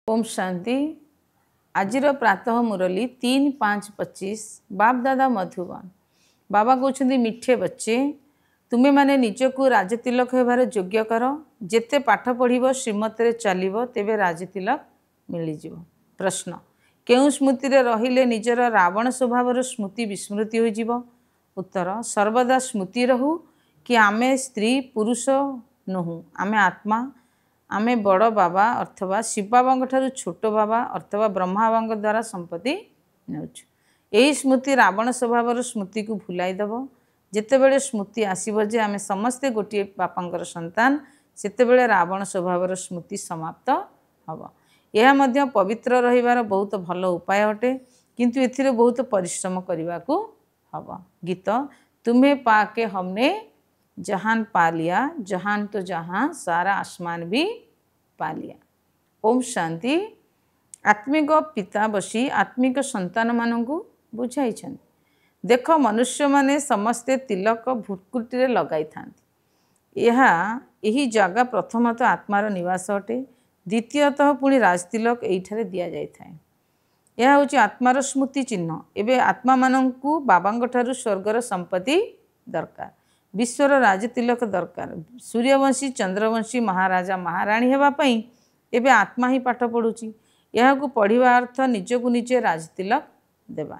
ओम शांति। आजिर प्रातः मुरली 3-5-25 बाप दादा मधुबन। बाबा कहते मिठे बच्चे तुम्हें माने निजको राजतिलक होबार योग्य कर। जेते पाठ पढ़िब श्रीमत चलिब तेबे राजतिलक मिलଯିव। प्रश्न केउ स्मृति रहिले निजर रावण स्वभावर स्मृति विस्मृति होइजिव। उत्तर सर्वदा स्मृति रहू कि आमे स्त्री पुरुष नुहु, आमे आत्मा, आमे बड़ बाबा अथवा शिव बाबा ठारू छोट बाबा अथवा ब्रह्मा बाबा द्वारा संपत्ति नेउछु। यही स्मृति रावण स्वभावर स्मृति को भुलाइदेव। जितेबले स्मृति आसब जे आमे समस्ते गोटे बापांकर संतान, सेतेबेले रावण स्वभावर स्मृति समाप्त हम। यह मध्य पवित्र रहिबार बहुत भल उपाय अटे, किंतु एथिरे बहुत परिश्रम करने को हब। गीत तुम्हें पाके हमने जहान पा लिया, जहान तो जहां सारा आसमान भी पा लिया। ओम शांति। आत्मिक पिता बसी आत्मिक संतान मानू बुझाई देख मनुष्य माने समस्ते तिलक भुटकुटी लगाई था। यही जगह प्रथमतः आत्मार निवास अटे, द्वितीयतः पुणी राजतिलक यही दि जाए। यह हूँ आत्मार स्मृति चिन्ह। एवं आत्मा मानू बाबा ठारू स्वर्गर संपत्ति दरकार, विश्वर राजतिलक दरकार। सूर्यवंशी चंद्रवंशी महाराजा महाराणी होगापी एवं आत्मा ही पाठ पढ़ुची। यह पढ़ा अर्थ निजको निजे राजतिलक देवा।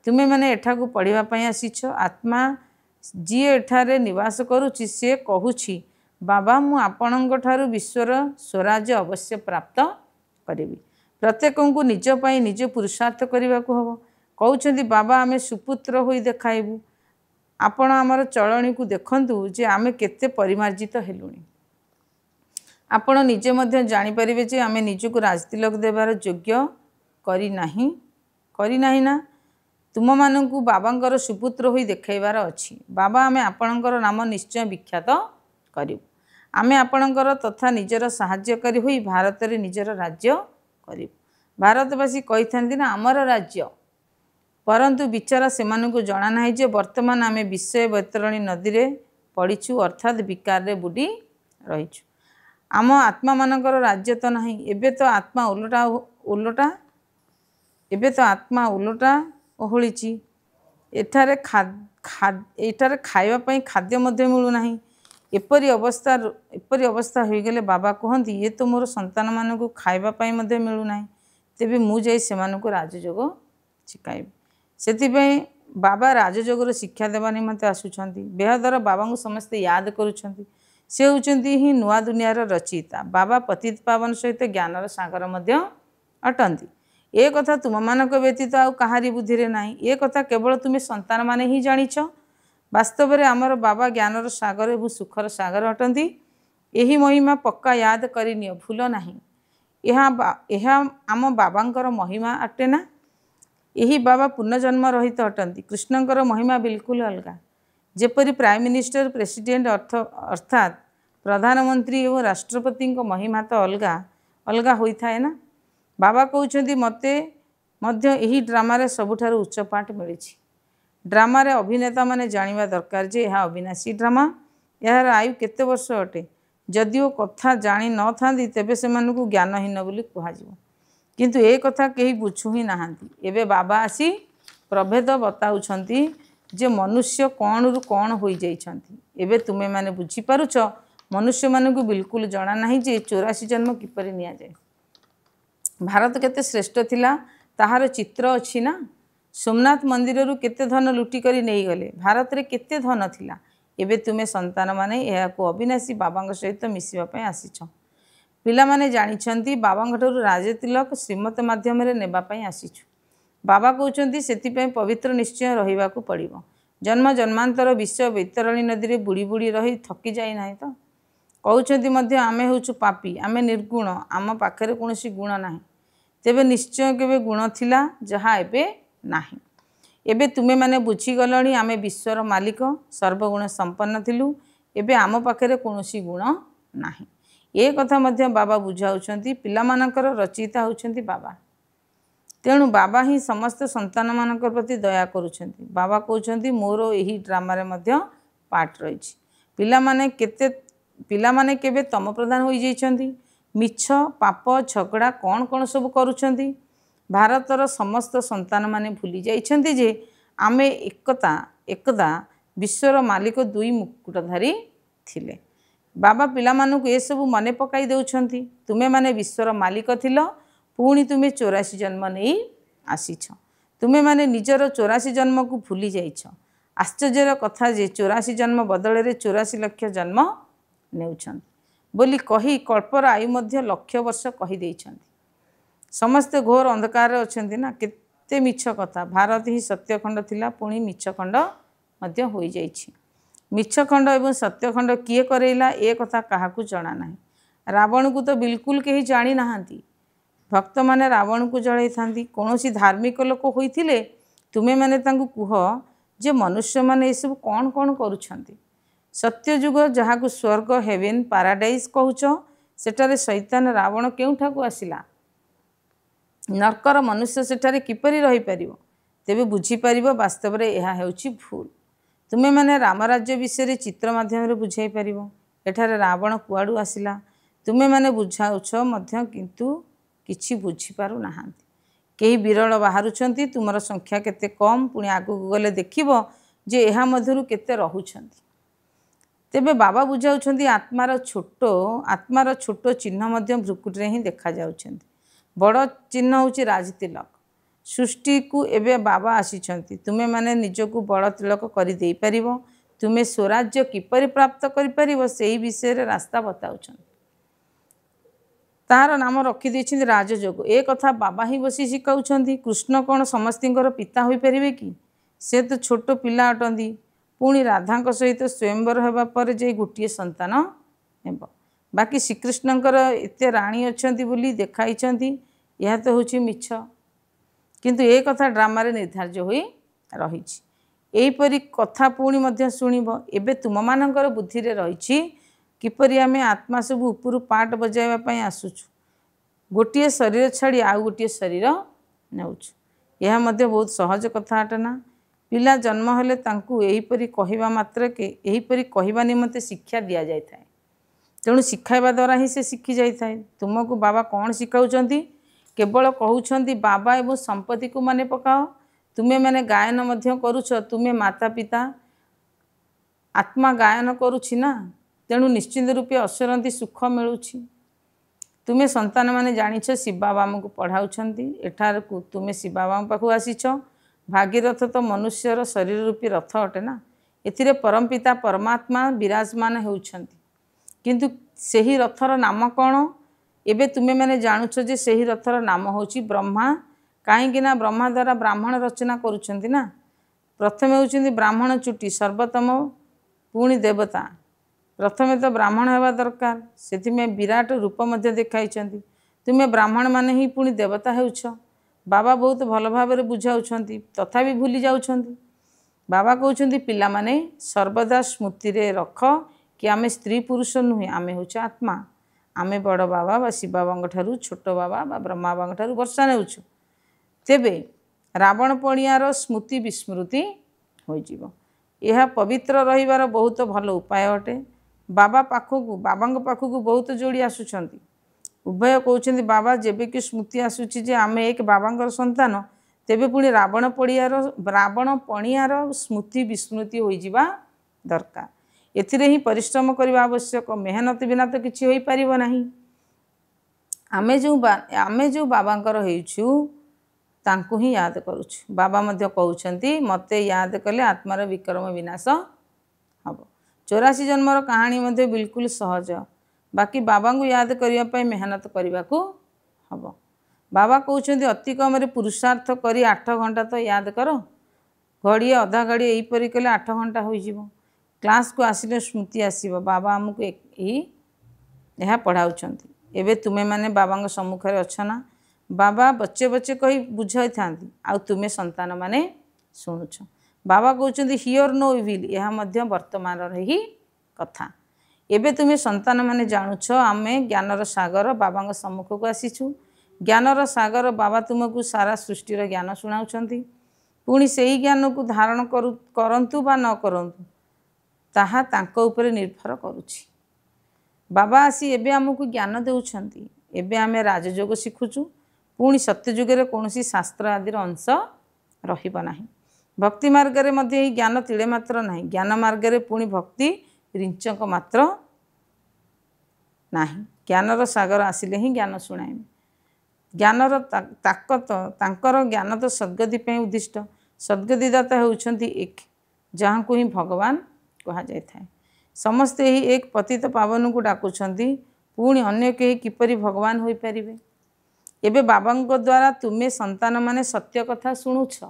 तुम्हें मैंने एठाकू पढ़ापी आसीछ। आत्मा जी एठारे निवास करुच्ची सी कहूँ बाबा मु आपणक ठारू विश्वर स्वराज्य अवश्य प्राप्त करी। प्रत्येक को निजपाई निज पुरुषार्थ करने को हम। कहते बाबा आमे सुपुत्र हो देखाइबू। आपण आमर चलणी को देखंतु जे आमे केते परिमार्जित हेलुणी। आपण निजे मध्य जानि परिबे जे आमे निजको राजतिलक देवार योग्य करी नाही ना। तुम मानू बाबांकर सुपुत्र हो देखाइबार अछि। बाबा आमे आपणकर नाम निश्चय विख्यात करू। आमे आपणकर तथा निजर सहाय्यकारी होई भारत रे निजर राज्य करू। भारतवासी कही थांती ना आमर राज्य, परंतु विचारा से जना ना जे वर्तमान आमे विषय बैतरणी नदी रे पड़ीछु, अर्थात विकार रे बुडी रहीछु। आम आत्मा मानकर राज्य तो नहीं। एबे तो आत्मा उलटा ओहळीची। एठारे खाइबा पई खाद्य मध्य मिलू नाही। एपरी अवस्था हो गले बाबा कहती ये तो मोर संतान मानू खाइबा पई मध्य मिलू नाही, तेबे मु जाई सेमानकु राजयोग शिखाइबी। सेतिपई बाबा राजयोगर शिक्षा देवा निमंते आसुछंती। बेहदर बाबा को समस्ते याद करुछंती। से होचंती ही नुआ दुनियार रचयिता। बाबा पतित पावन सहित ज्ञानर सागर मध्य अटंती। ए कथा तुम मानक व्यतीत आउ कहारी बुद्धि रे नाही। ए कथा केवल तुम्हें संतान माने ही जानिछ। वास्तव में आमर बाबा ज्ञानर सागर एवं सुखर सागर अटंती। यही महिमा पक्का याद करिनियो, भूल नाही। यह आम बाबांकर महिमा अटे ना। यही बाबा पुनर्जन्म रहित अटंती। कृष्णंकर महिमा बिल्कुल अलगा। जेपरी प्राइम मिनिस्टर प्रेसिडेंट अर्थात प्रधानमंत्री और राष्ट्रपति महिमा तो अलगा अलगा होता है ना। बाबा कहते मते मध्य यही ड्रामा सबुठार उच्च पाठ मिली। ड्रामा रे अभिनेता माने जानिबा दरकार जे यह अविनाशी ड्रामा। यार आयु केते वर्ष अटे। जदिओ कथा जानी न थांदी तेबे सेमानकु ज्ञानहीन बोली कहाजिवो, किंतु ए कथा केही बुझु ही नाहांती। एबे बाबा आसी प्रभेद बताउछंती जे मनुष्य कौन रु कौन होई जाइछंती। एबे तुमे माने बुझी पारुछ मनुष्य मानकु बिल्कुल जना नाही जे 84 जन्म किपरि निया जाय। भारत केते श्रेष्ठ थिला ताहार चित्र अछि ना। सोमनाथ मंदिर रु केते धन लुटी करी नहीं गले। भारत रे केते धन थिला। एबे तुमे संतान माने एहा को अविनाशी बाबांग सहित मिसिबा पय आसीछ। पिला माने जानिछंती बाबांग ठारू राजतिलक श्रीमत माध्यम रे नेबा पय आसीछु। बाबा कहउछंती सेति पवित्र निश्चय रहिबा को पड़िबो। जन्म जन्मांतर विश्व बैतरणी नदी रे बुड़ी बुड़ी रही थकी जाई नाही तो। कहउछंती मध्य आमे होछु पापी, आमे निर्गुण, आम पाखरे कोनोसी गुण नाही। तेबे निश्चय केबे गुण थिला जहा एबे नाही। एबे तुमे माने बुझी गलणी आमे विश्वर मालिक सर्वगुण संपन्न थिलु। एबे आम पाखरे कोनोसी गुण नाही। ए कथा मध्य बाबा बुझाउछंती। पिला मानकर रचयिता होछंती बाबा। तेणु बाबा ही समस्त संतान मानक प्रति दया करुछंती। बाबा कहउछंती मोर एही ड्रामा रे मध्य पार्ट रहिछि। पिला माने केबे तम प्रधान होई जाइछंती। मिछ पाप झगड़ा कौन कौन सब करुछंती। भारतर समस्त संतान माने भूली जाइछंती जे आमे एकदा विश्वर मालिक दुई मुकुटधारी थिले। बाबा पिला मानू ए सब मने पकाई देउछंती। तुमे माने विश्वर मालिक थिलो, पुणी तुमे 84 जन्म नहीं आसीछ। तुमे माने निजर 84 जन्म को भूली जाइछ। आश्चर्यर कथा जे 84 जन्म बदल रे 84 लक्ष जन्म नेउछंती बोली कही कल्पर आयु मध्य लक्ष वर्ष कही देइछंती। समस्ते घोर अंधकार अछंती ना, केते मिछ कथा। भारत ही सत्यखंड थिला, पुणी मिछ खंड मध्य होई जाइछि। मिछ खंड एवं सत्यखंड किए करेला ए कथा काहाकू जणा नाही। रावण को तो बिल्कुल कहीं जानी नाहांती। भक्त माने रावण को जड़ाई थांती। कौनसी धार्मिक लोक होइथिले तुमे माने तांकु कुह जे मनुष्य माने ए सब कौन कौन करुछंती। सत्ययुग जहाकू स्वर्ग हेवेन पाराडाइज कहूच, सेठारे शैतान रावण केउठाकू आसिला। नरकर मनुष्य सेठारे किपरि रही परिबो। तेबे बुझी परिबो वास्तव रे एहा हेउची भूल। तुमे माने रामराज्य विषय चित्र माध्यम रे बुझाई परिबो एठारे रावण कुआडू आसिला। तुमे माने बुझाउछ मध्य किंतु किछि बुझी पारु नाहांती। केही विरल बाहरुछंती, तुमर संख्या केते कम, पुणी आगु गले देखिबो जे एहा मध्यरु केते रहुछंती। तेबे बाबा बुझाउछंती आत्मार छोट चिन्ह मध्य भ्रुकुटरे ही देखा जाउछंती। बड़ चिन्ह होची राजतिलक। सृष्टि को एबे बाबा आसीछंती। तुमे माने निजको बड़ तिलक करि देई परिबो। तुमे स्वराज्य किपरि प्राप्त करि परिबो सेही विषय रे रास्ता बताउछंती। तार नाम रखी देइछंती राजयोग। ए कथा बाबा ही बसी शिखाउछंती। कृष्ण कौन समस्तिंकर पिता होई परिबे कि? से तो छोट पिला अटंती। पुणी राधांक सहित स्वयंवर हेबा पर जे गोटिए संतान हेब। बाकी श्रीकृष्णंकर एते राणी अछंती बोली देखाइछंती, यह तो होची मिछ। किंतु ए कथा ड्रामा रे निर्धार्य होई रहिछि। एहीपरि कथा पुणी मध्य शुणिब। एबे तुममानंकर बुद्धि रे रहिछि किपरि आमे आत्मा सब उपरु पाट बजाइबा पई आसुछु। गोटिए शरीर छाड़ी आउ गोटिए शरीर नेउछु। यह मध्य बहुत सहज कथा अटना। पिला जन्म हेले तांकु एहीपरि कहिबा मात्र के एहीपरि कहिबा निमंते शिक्षा दिया जाय थाए। तेणु शिखाइबा द्वारा ही से शिखी जाय थाए। तुमको बाबा कौन शिखाउछंती? केवल कहउछंती बाबा एवं संपत्ति को माने पकाओ। तुमे माने गायन मध्य करूछ। तुमे माता पिता आत्मा गायन करूछि ना, तेणु निश्चित रूपे असरंती सुख मिलुछि। तुमे संतान माने जानिछ शिव बाबा हमको पढ़ाउछंती। एठार को तुमे शिव बाबा पाखु आसीछ। भागीरथ तो मनुष्यर शरीर रूपी रथ अटे ना। एथिरे परमपिता परमात्मा विराजमान हेउछंती। किंतु सेही रथर नाम कौन? एबे तुमे माने जानुछ जे सेही रथर नाम होची ब्रह्मा। काहेकि ना ब्रह्मा द्वारा ब्राह्मण रचना करुछंती ना। प्रथमे होउछंती ब्राह्मण चुटी सर्वोत्तम, पुणी देवता। प्रथमे तो ब्राह्मण हेबा दरकार। सेथिमे विराट रूप मध्य देखाइछंती। तुमे ब्राह्मण माने ही पुणी देवता हेउछ। बाबा बहुत भल भाव रे बुझाउछंती, तथापि भूली जाउछंती। बाबा कहउछंती पिला माने सर्वदा स्मृति रे रख कि आमे स्त्री पुरुष नुहे, आमे होछ आत्मा। आमे बड़ बाबा बा शिव बाबा ठारू छोट बाबा बा ब्रह्मा बाबा ठारू वर्षा नेउछु। तेबे रावण पणियार स्मृति विस्मृति होइजिवो। यह पवित्र रहिबार बहुत भल उपाय अटे। बाबांग पाखकू बहुत जोड़ी आसुछंती। उभय कहउछंती बाबा जेबे कि स्मृति आसुछि जे आमे एक बाबांगर संतान, तेबे पुणी रावण पणियार स्मृति विस्मृति होइजिबा दरकार। एथिरे ही परिश्रम करबा आवश्यक। मेहनत बिना तो किछि होई परिबो नाही। आमे जो बाबांकर हेउछु तांकु ही याद करूछु। बाबा मध्य कहउछंती मते याद कले आत्मार विक्रम विनाश हबो। 84 जन्मर कहानी मध्य बिल्कुल सहज। बाकी बाबा को याद करिया पई मेहनत करबा को हबो। बाबा कहउछंती अति कम रे पुरुषार्थ करी 8 घंटा तो याद करो। घड़िए अधा घड़ी एही परि कले 8 घंटा होई जिवो। क्लास को आसिले स्मृति आसीबो। बाबा हमको यह पढ़ाउछंती। एबे तुमे माने बाबांग सम्मुख रे अछ ना। बाबा बच्चे बच्चे कही बुझाई थांती, आउ तुमे संतान माने सुनुछ। बाबा कहउछंती हियर नो इविल। यह मध्य वर्तमान रे ही कथा। एबे तुमे संतान माने जानुछ आमे ज्ञानर सागर बाबांग सम्मुख को आसीछु। ज्ञानर सागर बाबा तुमको सारा सृष्टिर ज्ञान शुणाउछंती। पुणी सेही ज्ञान को धारण करंतु बा न करंतु ताहा तांको उपरे निर्भर करुछि। बाबा आसी एबे आमको ज्ञान देउछंती। एबे आमे राजयोग शिखुचु। पुणी सत्ययुगे कौन शास्त्र आदि अंश रहिबा नाही। भक्ति मार्ग रे मध्य ही ज्ञान तिले मात्र नाही। ज्ञान मार्ग रे पुणी भक्ति रिंचक मात्र नाही। ज्ञानर सागर आसिले ही ज्ञान शुणाइबे। ज्ञानर ताकत तांकर ज्ञान तो सद्गति पे उद्दिष्ट। सद्गतिदाता होउछंती एक, जहाँ को ही भगवान कहा जाय थाए। समस्ते ही एक पतित पावन को डाकुछंती, पुणी अन्य के किपरि भगवान होई परिबे। एबे बाबांको द्वारा तुमे संतान माने सत्य कथा शुणुछ।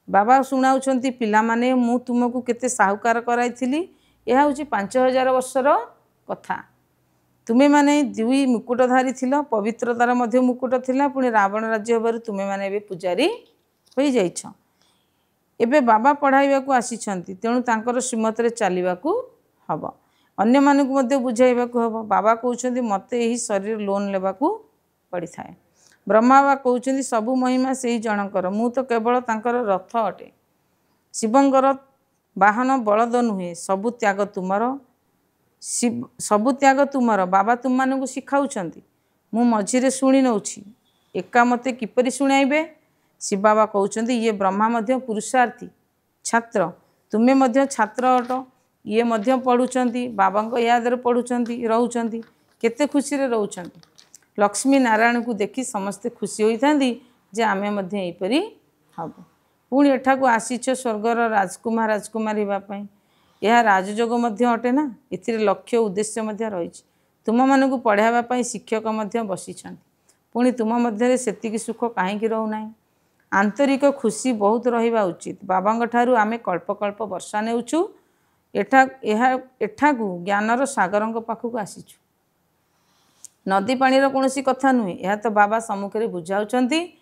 बाबा शुणाउछंती पिला माने मु तुमको केते साहुकार कराइथिली। यह हूँ 5000 वर्षर कथा। तुमे माने दुई मुकुटधारी थिल, पवित्रतार मध्य मुकुट थिला। पुणी रावण राज्य होबारु तुमे माने एबे पुजारी होई जाइछ। एबे बाबा पढ़ाइबाकू आसीछंती, तेणु तांकर श्रीमतरे चालिबाकू हब। अन्य मानकू मध्य बुझाइबाकू हब। बाबा कहउछंती मते एही शरीर लोन लेबाकू पड़ी थाए। ब्रह्मा बाबा कहउछंती सबु महिमा सेही जनकर, मु तो केवल तांकर रथ अटे। शिवंकर वाहन बलद नुहे, सबु त्याग तुमर। सबु त्याग तुमर। बाबा तुम मानकू शिखाउछंती, मु मझिरे शुणी नउछि, एका मते किपरि शुणाइबे। शिव बाबा कहउछंती ये ब्रह्मा मध्य पुरुषार्थी छात्र, तुमे मध्य छात्र अट। ये मध्य पढ़ुचंती, बाबांको यादरे पढ़ुचंती, रहउचंती, केते खुशी रे रहउचंती। लक्ष्मी नारायण को देखी समस्ते खुशी होइथांती जे आमे मध्य एपरि हब। पुणी एठाकू आसीछ स्वर्गर राजकुमार राजकुमारी हेबा पई। यह राजयोग मध्य अटे ना, एथिरे लक्ष्य उद्देश्य मध्य रहिछि। तुम मानकू पढ़ाइबा पई शिक्षक मध्य बसिछंती। पुणी तुम मध्यरे सेतिकी सुख काहेकि रहु नाही। आंतरिक खुशी बहुत रहिबा उचित। बाबांग ठारू आमे कल्प कल्प वर्षा नेउछु। एठाकू ज्ञानर सागरंग पाखकू आसीछु। नदी पानीर कौनसी कथा नुहे, यह तो बाबा सम्मुखें बुझाउछंती।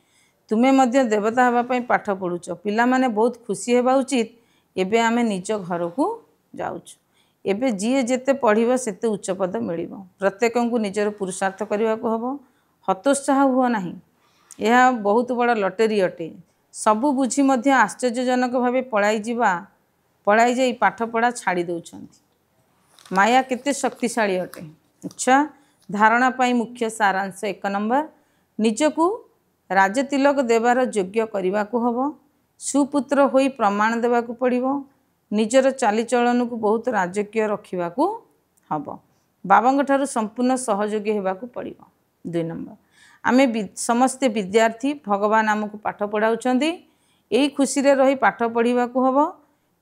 तुमे मध्य देवता हेबा पई पाठ पढ़ुछ, पिला माने बहुत खुशी हेबा उचित। एबे आमे निज घर को जाउछु। एबे जीए जेते पढ़िबो सेते उच्च पद मिलिबो। प्रत्येकंकु निजर पुरुषार्थ करिबाकू हबो। हतोत्साह हुओ नाही, यह बहुत बड़ लटेरी अटे। सबु बुझी मध्य आश्चर्यजनक भावे पढ़ाई जाई पाठ पढ़ा छाड़ी दउछंती। माया केते शक्तिशाली अटे। अच्छा, धारणा पाई मुख्य सारांश 1 नंबर, निजकू राजतिलक देवार योग्य करने को हब। सुपुत्र होई प्रमाण देवाकू पड़िबो। निजर चालीचलन को बहुत राजकीय रखा हब। बाबांग ठारू संपूर्ण सहयोगी होगाकू पड़िबो। 2 नंबर, आमे समस्ते विद्यार्थी, भगवान आमको पाठ पढ़ाउछंती। एही खुशी रे रही पाठ पढ़िबाकू हब।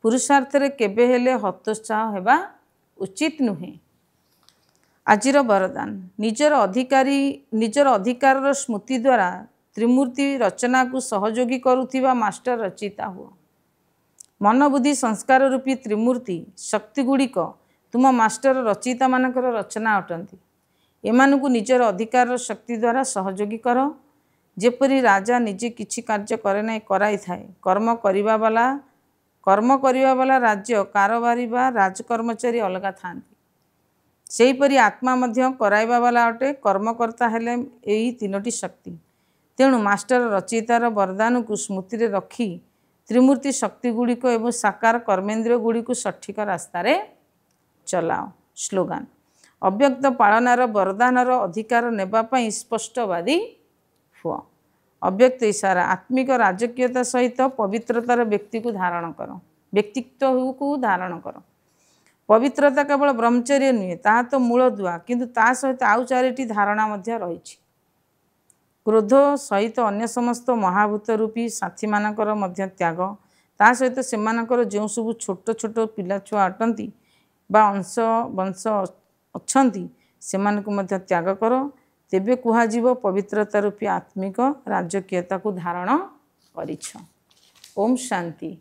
पुरुषार्थ रे केबे हेले हतोत्साह हेबा उचित नुहे। आजिर वरदान, निजर अधिकार स्मृति द्वारा त्रिमूर्ति रचना को सहयोगी करुथिबा मास्टर रचिता हुआ। मन बुद्धि संस्कार रूपी त्रिमूर्ति शक्ति गुड़िक तुम मास्टर रचिता मानकर रचना अटंती। एमानकु निजर अधिकार शक्ति द्वारा सहयोगी कर। जेपरी राजा निजे किछि कार्य करे नै कराई थाए। कर्म करिबा वाला राज्य कारोबारी बा राजकर्मचारी अलगा थांती। सेहीपरि आत्मा मध्य कराइबा वाला अटे। कर्मकर्ता हेले एही 3टी शक्ति। तेणु मास्टर रचयितार वरदान को स्मृति रे रखी त्रिमूर्ति शक्ति गुड़िक एवं साकार कर्मेन्द्रिय गुड़िक सठिक रास्तार चलाओ। स्लोगान, अव्यक्त पालनार वरदानर अधिकार नेबापाई स्पष्टवादी हुआ। अव्यक्त इशारा, आत्मिक राजकीयता सहित पवित्रतार व्यक्तित्व को धारण कर। पवित्रता केवल ब्रह्मचर्य नुहे, ता तो मूल दुआ, किंतु ता सहित आउ 4टी धारणा मध्य रही। क्रोध सहित अन्य समस्त महाभूत रूपी साथी मानकर मध्य त्याग, ता सहित सेमानकर जो सब छोट छोट पिला छुआ अटंती बा अंश वंश अछंती सेमानकु मध्य त्याग कर। तेबे कुहाजिबो पवित्रता रूपी आत्मिक राजकीयता को धारण करिछ। ओम शांति।